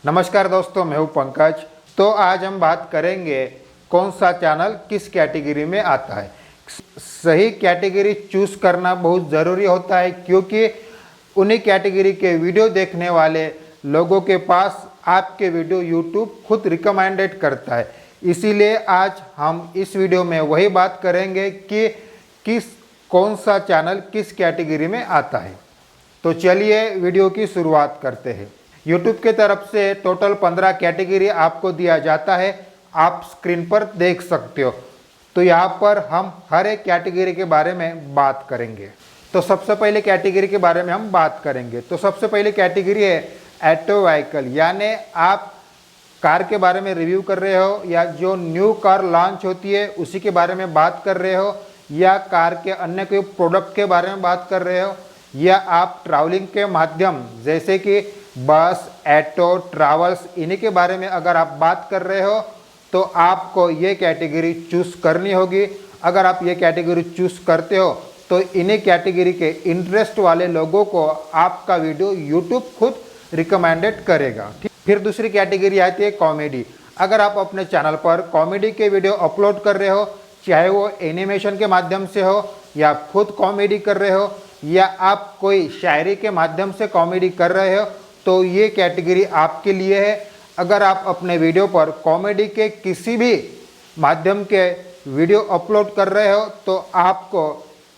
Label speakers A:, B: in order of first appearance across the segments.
A: नमस्कार दोस्तों, मैं हूं पंकज। तो आज हम बात करेंगे कौन सा चैनल किस कैटेगरी में आता है। सही कैटेगरी चूज करना बहुत ज़रूरी होता है, क्योंकि उन्हीं कैटेगरी के वीडियो देखने वाले लोगों के पास आपके वीडियो यूट्यूब खुद रिकमेंडेड करता है। इसीलिए आज हम इस वीडियो में वही बात करेंगे कि कौन सा चैनल किस कैटेगरी में आता है। तो चलिए वीडियो की शुरुआत करते हैं। YouTube के तरफ से टोटल 15 कैटेगरी आपको दिया जाता है, आप स्क्रीन पर देख सकते हो। तो यहाँ पर हम हर एक कैटेगरी के बारे में बात करेंगे। तो सबसे पहले कैटेगरी के बारे में हम बात करेंगे। तो सबसे पहले कैटेगरी है ऑटो व्हीकल, यानी आप कार के बारे में रिव्यू कर रहे हो, या जो न्यू कार लॉन्च होती है उसी के बारे में बात कर रहे हो, या कार के अन्य कोई प्रोडक्ट के बारे में बात कर रहे हो, या आप ट्रैवलिंग के माध्यम जैसे कि बस, ऑटो, ट्रैवल्स, इन्हीं के बारे में अगर आप बात कर रहे हो तो आपको ये कैटेगरी चूज करनी होगी। अगर आप ये कैटेगरी चूज करते हो तो इन्हीं कैटेगरी के इंटरेस्ट वाले लोगों को आपका वीडियो यूट्यूब खुद रिकमेंडेड करेगा। फिर दूसरी कैटेगरी आती है कॉमेडी। अगर आप अपने चैनल पर कॉमेडी के वीडियो अपलोड कर रहे हो, चाहे वो एनिमेशन के माध्यम से हो, या खुद कॉमेडी कर रहे हो, या आप कोई शायरी के माध्यम से कॉमेडी कर रहे हो, तो ये कैटेगरी आपके लिए है। अगर आप अपने वीडियो पर कॉमेडी के किसी भी माध्यम के वीडियो अपलोड कर रहे हो तो आपको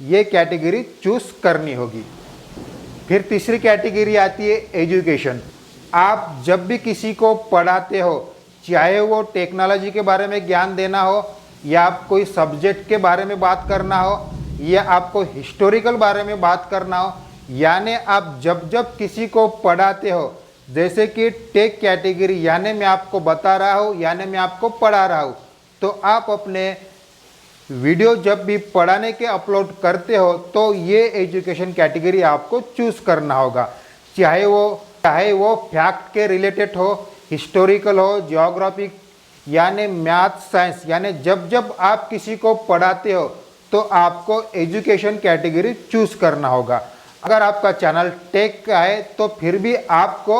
A: ये कैटेगरी चूज करनी होगी। फिर तीसरी कैटेगरी आती है एजुकेशन। आप जब भी किसी को पढ़ाते हो, चाहे वो टेक्नोलॉजी के बारे में ज्ञान देना हो, या आप कोई सब्जेक्ट के बारे में बात करना हो, या आपको हिस्टोरिकल बारे में बात करना हो, यानी आप जब किसी को पढ़ाते हो, जैसे कि टेक कैटेगरी, यानी मैं आपको बता रहा हूँ, यानी मैं आपको पढ़ा रहा हूँ, तो आप अपने वीडियो जब भी पढ़ाने के अपलोड करते हो तो ये एजुकेशन कैटेगरी आपको चूज करना होगा। चाहे वो फैक्ट के रिलेटेड हो, हिस्टोरिकल हो, जियोग्राफी, यानी मैथ, साइंस, यानी जब आप किसी को पढ़ाते हो तो आपको एजुकेशन कैटेगरी चूज करना होगा। अगर आपका चैनल टेक का है तो फिर भी आपको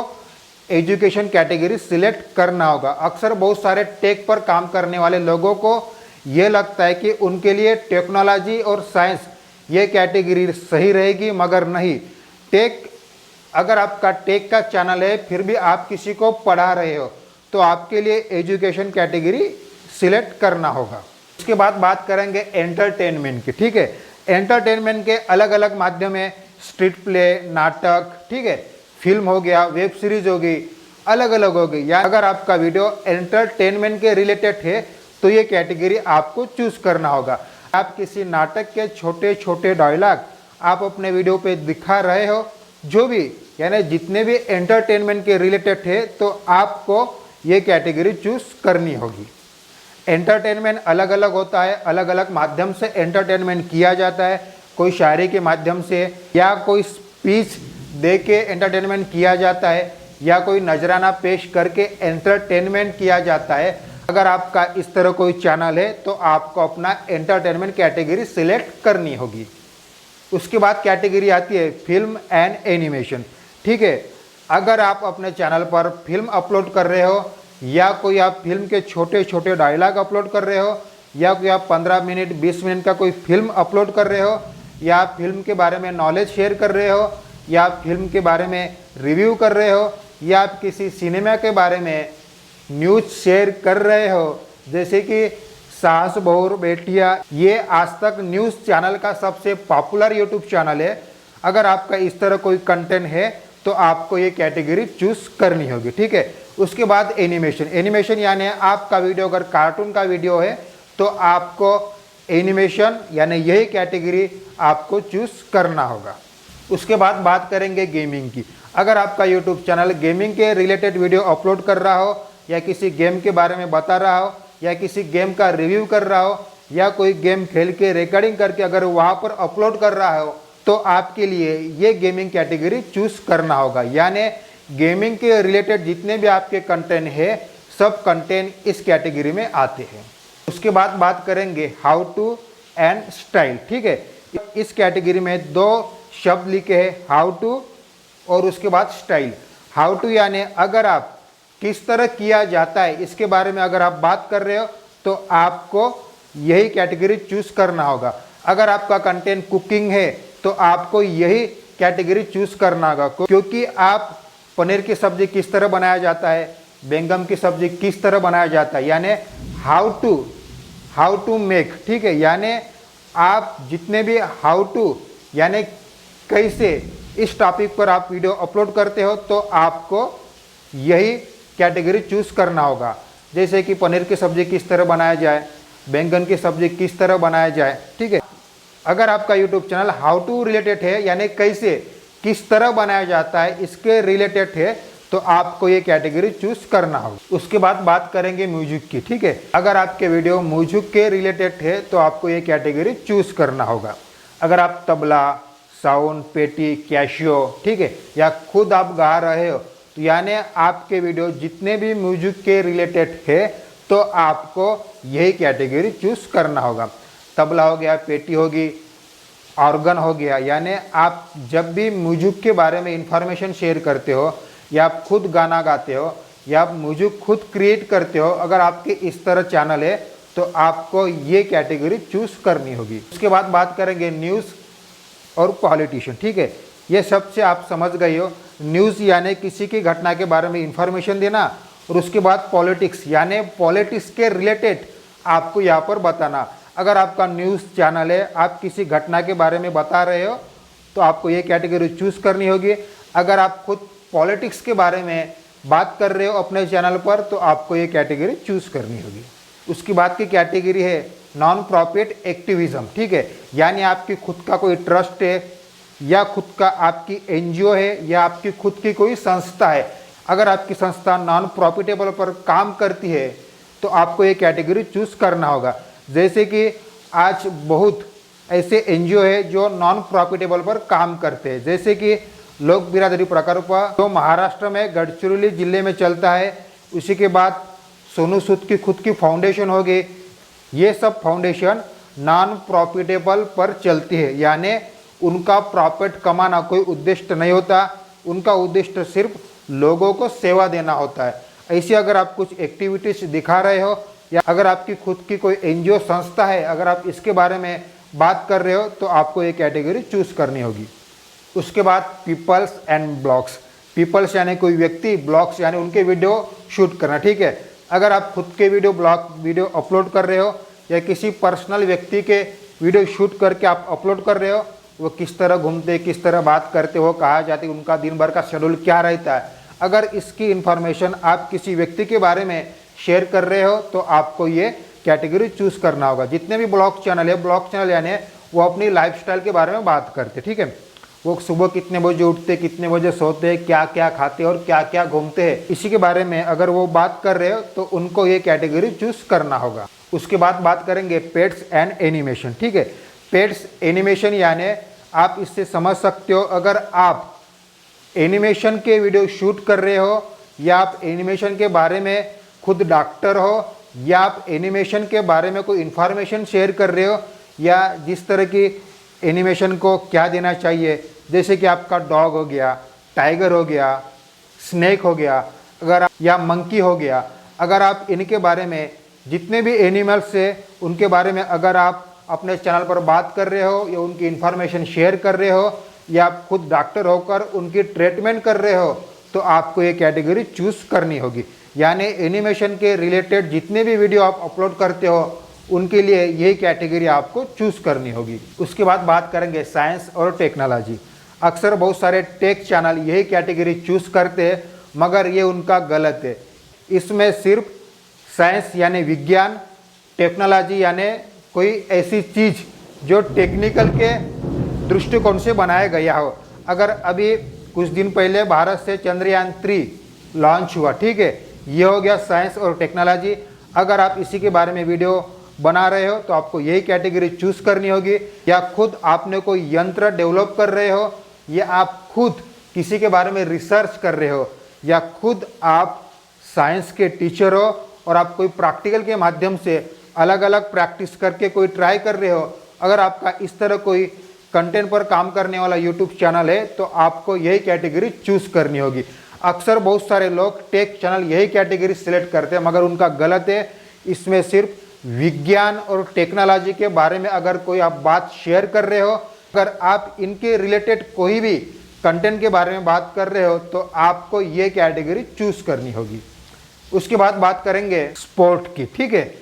A: एजुकेशन कैटेगरी सिलेक्ट करना होगा। अक्सर बहुत सारे टेक पर काम करने वाले लोगों को ये लगता है कि उनके लिए टेक्नोलॉजी और साइंस ये कैटेगरी सही रहेगी, मगर नहीं। अगर आपका टेक का चैनल है फिर भी आप किसी को पढ़ा रहे हो तो आपके लिए एजुकेशन कैटेगरी सिलेक्ट करना होगा। उसके बाद बात करेंगे एंटरटेनमेंट की। ठीक है, एंटरटेनमेंट के अलग अलग माध्यम है, स्ट्रीट प्ले, नाटक, ठीक है, फिल्म हो गया, वेब सीरीज हो गई, अलग अलग हो गई। या अगर आपका वीडियो एंटरटेनमेंट के रिलेटेड है तो ये कैटेगरी आपको चूज करना होगा। आप किसी नाटक के छोटे छोटे डायलॉग आप अपने वीडियो पे दिखा रहे हो, जो भी यानी जितने भी एंटरटेनमेंट के रिलेटेड है, तो आपको ये कैटेगरी चूज करनी होगी। एंटरटेनमेंट अलग अलग होता है, अलग अलग माध्यम से एंटरटेनमेंट किया जाता है। कोई शायरी के माध्यम से, या कोई स्पीच दे के एंटरटेनमेंट किया जाता है, या कोई नजराना पेश करके एंटरटेनमेंट किया जाता है। अगर आपका इस तरह कोई चैनल है तो आपको अपना एंटरटेनमेंट कैटेगरी सिलेक्ट करनी होगी। उसके बाद कैटेगरी आती है फिल्म एंड एनिमेशन। ठीक है, अगर आप अपने चैनल पर फिल्म अपलोड कर रहे हो, या कोई आप फिल्म के छोटे छोटे डायलॉग अपलोड कर रहे हो, या कोई आप 15 मिनट 20 मिनट का कोई फिल्म अपलोड कर रहे हो, या आप फिल्म के बारे में नॉलेज शेयर कर रहे हो, या आप फिल्म के बारे में रिव्यू कर रहे हो, या आप किसी सिनेमा के बारे में न्यूज़ शेयर कर रहे हो, जैसे कि सास बहू बेटियां, ये आज तक न्यूज़ चैनल का सबसे पॉपुलर यूट्यूब चैनल है। अगर आपका इस तरह कोई कंटेंट है तो आपको ये कैटेगरी चूज करनी होगी। ठीक है, उसके बाद एनिमेशन यानी आपका वीडियो अगर कार्टून का वीडियो है तो आपको एनिमेशन यानी यही कैटेगरी आपको चूज करना होगा। उसके बाद बात करेंगे गेमिंग की। अगर आपका यूट्यूब चैनल गेमिंग के रिलेटेड वीडियो अपलोड कर रहा हो, या किसी गेम के बारे में बता रहा हो, या किसी गेम का रिव्यू कर रहा हो, या कोई गेम खेल के रिकॉर्डिंग करके अगर वहाँ पर अपलोड कर रहा हो, तो आपके लिए ये गेमिंग कैटेगरी चूज करना होगा। यानी गेमिंग के रिलेटेड जितने भी आपके कंटेंट है, सब कंटेंट इस कैटेगरी में आते हैं। उसके बाद बात करेंगे हाउ टू एंड स्टाइल। ठीक है, इस कैटेगरी में दो शब्द लिखे हैं, हाउ टू और उसके बाद स्टाइल। हाउ टू यानी अगर आप किस तरह किया जाता है इसके बारे में अगर आप बात कर रहे हो तो आपको यही कैटेगरी चूज करना होगा। अगर आपका कंटेंट कुकिंग है तो आपको यही कैटेगरी चूज करना होगा, क्योंकि आप पनीर की सब्जी किस तरह बनाया जाता है, बैंगन की सब्जी किस तरह बनाया जाता है, यानी हाउ टू मेक, ठीक है। यानी आप जितने भी हाउ टू यानी कैसे इस टॉपिक पर आप वीडियो अपलोड करते हो तो आपको यही कैटेगरी चूज करना होगा। जैसे कि पनीर की सब्जी किस तरह बनाया जाए, बैंगन की सब्जी किस तरह बनाया जाए, ठीक है। अगर आपका YouTube channel how to related है यानी कैसे किस तरह बनाया जाता है इसके रिलेटेड है तो आपको ये कैटेगरी चूज करना होगा। उसके बाद बात करेंगे म्यूजिक की, ठीक है। अगर आपके वीडियो म्यूजिक के रिलेटेड है तो आपको ये कैटेगरी चूज करना होगा। अगर आप तबला, साउंड, पेटी, कैशियो, ठीक है, या खुद आप गा रहे हो तो यानी आपके वीडियो जितने भी म्यूजिक के रिलेटेड है तो आपको यही कैटेगरी चूज करना होगा। तबला हो गया, पेटी होगी, ऑर्गन हो गया, यानी आप जब भी म्यूजिक के बारे में इंफॉर्मेशन शेयर करते हो या आप खुद गाना गाते हो या आप म्यूजिक खुद क्रिएट करते हो, अगर आपके इस तरह चैनल है तो आपको ये कैटेगरी चूज करनी होगी। उसके बाद बात करेंगे न्यूज़ और पॉलिटिशियन, ठीक है। ये सबसे आप समझ गए हो, न्यूज़ यानी किसी की घटना के बारे में इंफॉर्मेशन देना, और उसके बाद पॉलिटिक्स यानी पॉलिटिक्स के रिलेटेड आपको यहाँ पर बताना। अगर आपका न्यूज़ चैनल है, आप किसी घटना के बारे में बता रहे हो तो आपको ये कैटेगरी चूज़ करनी होगी। अगर आप खुद पॉलिटिक्स के बारे में बात कर रहे हो अपने चैनल पर तो आपको ये कैटेगरी चूज़ करनी होगी। उसकी बाद की कैटेगरी है नॉन प्रॉफिट एक्टिविज्म, ठीक है। यानी आपकी खुद का कोई ट्रस्ट है या खुद का आपकी एनजीओ है या आपकी खुद की कोई संस्था है। अगर आपकी संस्था नॉन प्रॉफिटेबल पर काम करती है तो आपको ये कैटेगरी चूज़ करना होगा। जैसे कि आज बहुत ऐसे एनजीओ है जो नॉन प्रॉफिटेबल पर काम करते हैं, जैसे कि लोक बिरादरी प्रकल्प जो महाराष्ट्र में गढ़चिरोली जिले में चलता है। उसी के बाद सोनू सूद की खुद की फाउंडेशन होगी। ये सब फाउंडेशन नॉन प्रॉफिटेबल पर चलती है, यानी उनका प्रॉफिट कमाना कोई उद्देश्य नहीं होता, उनका उद्देश्य सिर्फ लोगों को सेवा देना होता है। ऐसे अगर आप कुछ एक्टिविटीज दिखा रहे हो या अगर आपकी खुद की कोई एनजीओ संस्था है, अगर आप इसके बारे में बात कर रहे हो तो आपको ये कैटेगरी चूज करनी होगी। उसके बाद पीपल्स एंड ब्लॉग्स, पीपल्स यानी कोई व्यक्ति, ब्लॉग्स यानी उनके वीडियो शूट करना, ठीक है। अगर आप खुद के वीडियो अपलोड कर रहे हो या किसी पर्सनल व्यक्ति के वीडियो शूट करके आप अपलोड कर रहे हो, वो किस तरह घूमते, किस तरह बात करते हो, कहाँ जाते, उनका दिन भर का शेड्यूल क्या रहता है, अगर इसकी इन्फॉर्मेशन आप किसी व्यक्ति के बारे में शेयर कर रहे हो तो आपको ये कैटेगरी चूज करना होगा। जितने भी ब्लॉग चैनल है, ब्लॉग चैनल यानी वो अपनी लाइफस्टाइल के बारे में बात करते, ठीक है। वो सुबह कितने बजे उठते, कितने बजे सोते, क्या क्या खाते और क्या क्या घूमते हैं, इसी के बारे में अगर वो बात कर रहे हो तो उनको ये कैटेगरी चूज करना होगा। उसके बाद बात करेंगे पेट्स एंड एनिमेशन, ठीक है। पेट्स एनिमेशन यानी आप इससे समझ सकते हो, अगर आप एनिमेशन के वीडियो शूट कर रहे हो या आप एनिमेशन के बारे में खुद डॉक्टर हो या आप एनिमेशन के बारे में कोई इन्फॉर्मेशन शेयर कर रहे हो या जिस तरह की एनिमेशन को क्या देना चाहिए, जैसे कि आपका डॉग हो गया, टाइगर हो गया, स्नेक हो गया, अगर या मंकी हो गया, अगर आप इनके बारे में जितने भी एनिमल्स है उनके बारे में अगर आप अपने चैनल पर बात कर रहे हो या उनकी इन्फॉर्मेशन शेयर कर रहे हो या आप खुद डॉक्टर होकर उनकी ट्रीटमेंट कर रहे हो तो आपको ये कैटेगरी चूज करनी होगी। यानी एनिमेशन के रिलेटेड जितने भी वीडियो आप अपलोड करते हो उनके लिए यही कैटेगरी आपको चूज करनी होगी। उसके बाद बात करेंगे साइंस और टेक्नोलॉजी। अक्सर बहुत सारे टेक चैनल यही कैटेगरी चूज करते हैं मगर ये उनका गलत है। इसमें सिर्फ साइंस यानी विज्ञान, टेक्नोलॉजी यानी कोई ऐसी चीज़ जो टेक्निकल के दृष्टिकोण से बनाया गया हो। अगर अभी कुछ दिन पहले भारत से चंद्रयान 3 लॉन्च हुआ, ठीक है, ये हो गया साइंस और टेक्नोलॉजी। अगर आप इसी के बारे में वीडियो बना रहे हो तो आपको यही कैटेगरी चूज करनी होगी। या खुद आपने कोई यंत्र डेवलप कर रहे हो या आप खुद किसी के बारे में रिसर्च कर रहे हो या खुद आप साइंस के टीचर हो और आप कोई प्रैक्टिकल के माध्यम से अलग अलग प्रैक्टिस करके कोई ट्राई कर रहे हो, अगर आपका इस तरह कोई कंटेंट पर काम करने वाला यूट्यूब चैनल है तो आपको यही कैटेगरी चूज करनी होगी। अक्सर बहुत सारे लोग टेक चैनल यही कैटेगरी सिलेक्ट करते हैं, मगर उनका गलत है। इसमें सिर्फ विज्ञान और टेक्नोलॉजी के बारे में अगर कोई आप बात शेयर कर रहे हो, अगर आप इनके रिलेटेड कोई भी कंटेंट के बारे में बात कर रहे हो तो आपको ये कैटेगरी चूज करनी होगी। उसके बाद बात करेंगे स्पोर्ट की। ठीक है,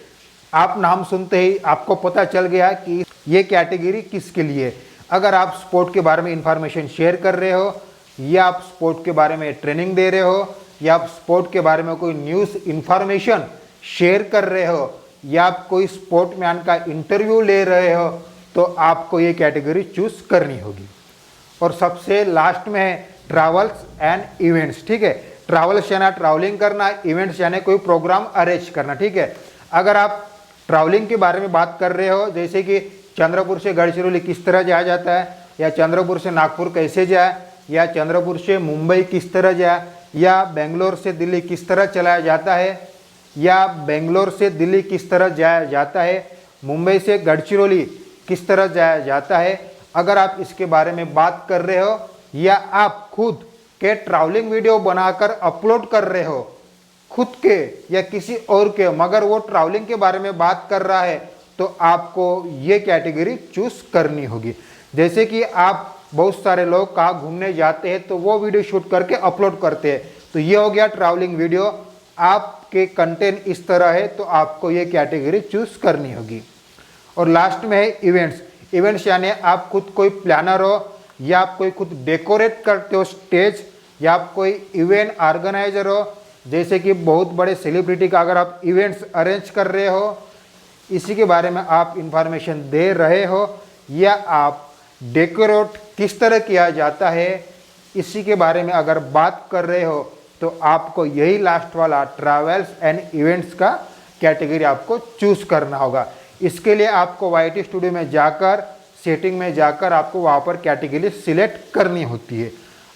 A: आप नाम सुनते ही आपको पता चल गया कि ये कैटेगरी किसके लिए। अगर आप स्पोर्ट के बारे में इंफॉर्मेशन शेयर कर रहे हो, या आप स्पोर्ट के बारे में ट्रेनिंग दे रहे हो, या आप स्पोर्ट के बारे में कोई न्यूज़ इंफॉर्मेशन शेयर कर रहे हो, या आप कोई स्पोर्ट मैन का इंटरव्यू ले रहे हो, तो आपको ये कैटेगरी चूज करनी होगी। और सबसे लास्ट में है ट्रैवल्स एंड इवेंट्स। ठीक है, ट्रैवल्स यानी ट्रैवलिंग करना, इवेंट्स यानी कोई प्रोग्राम अरेंज करना। ठीक है, अगर आप ट्रैवलिंग के बारे में बात कर रहे हो, जैसे कि चंद्रपुर से गढ़चिरौली किस तरह जाया जाता है, या चंद्रपुर से नागपुर कैसे जाए, या चंद्रपुर से मुंबई किस तरह जाए, या बेंगलोर से दिल्ली किस तरह चलाया जाता है, या बेंगलोर से दिल्ली किस तरह जाया जाता है, मुंबई से गढ़चिरौली किस तरह जाया जाता है, अगर आप इसके बारे में बात कर रहे हो, या आप खुद के ट्रैवलिंग वीडियो बनाकर अपलोड कर रहे हो, खुद के या किसी और के, मगर वो ट्रैवलिंग के बारे में बात कर रहा है, तो आपको ये कैटेगरी चूज करनी होगी। जैसे कि आप बहुत सारे लोग कहाँ घूमने जाते हैं तो वो वीडियो शूट करके अपलोड करते हैं, तो ये हो गया ट्रैवलिंग वीडियो। आपके कंटेंट इस तरह है तो आपको ये कैटेगरी चूज करनी होगी। और लास्ट में है इवेंट्स। इवेंट्स यानी आप खुद कोई प्लानर हो, या आप कोई खुद डेकोरेट करते हो स्टेज, या आप कोई इवेंट ऑर्गेनाइजर हो, जैसे कि बहुत बड़े सेलिब्रिटी का अगर आप इवेंट्स अरेंज कर रहे हो, इसी के बारे में आप इंफॉर्मेशन दे रहे हो, या आप डेकोरेट किस तरह किया जाता है इसी के बारे में अगर बात कर रहे हो, तो आपको यही लास्ट वाला ट्रैवल्स एंड इवेंट्स का कैटेगरी आपको चूज करना होगा। इसके लिए आपको YT स्टूडियो में जाकर, सेटिंग में जाकर आपको वहाँ पर कैटेगरी सिलेक्ट करनी होती है।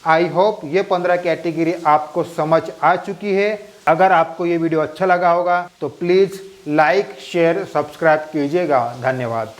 A: आई होप ये 15 कैटेगरी आपको समझ आ चुकी है। अगर आपको ये वीडियो अच्छा लगा होगा तो प्लीज़ लाइक, शेयर, सब्सक्राइब कीजिएगा। धन्यवाद।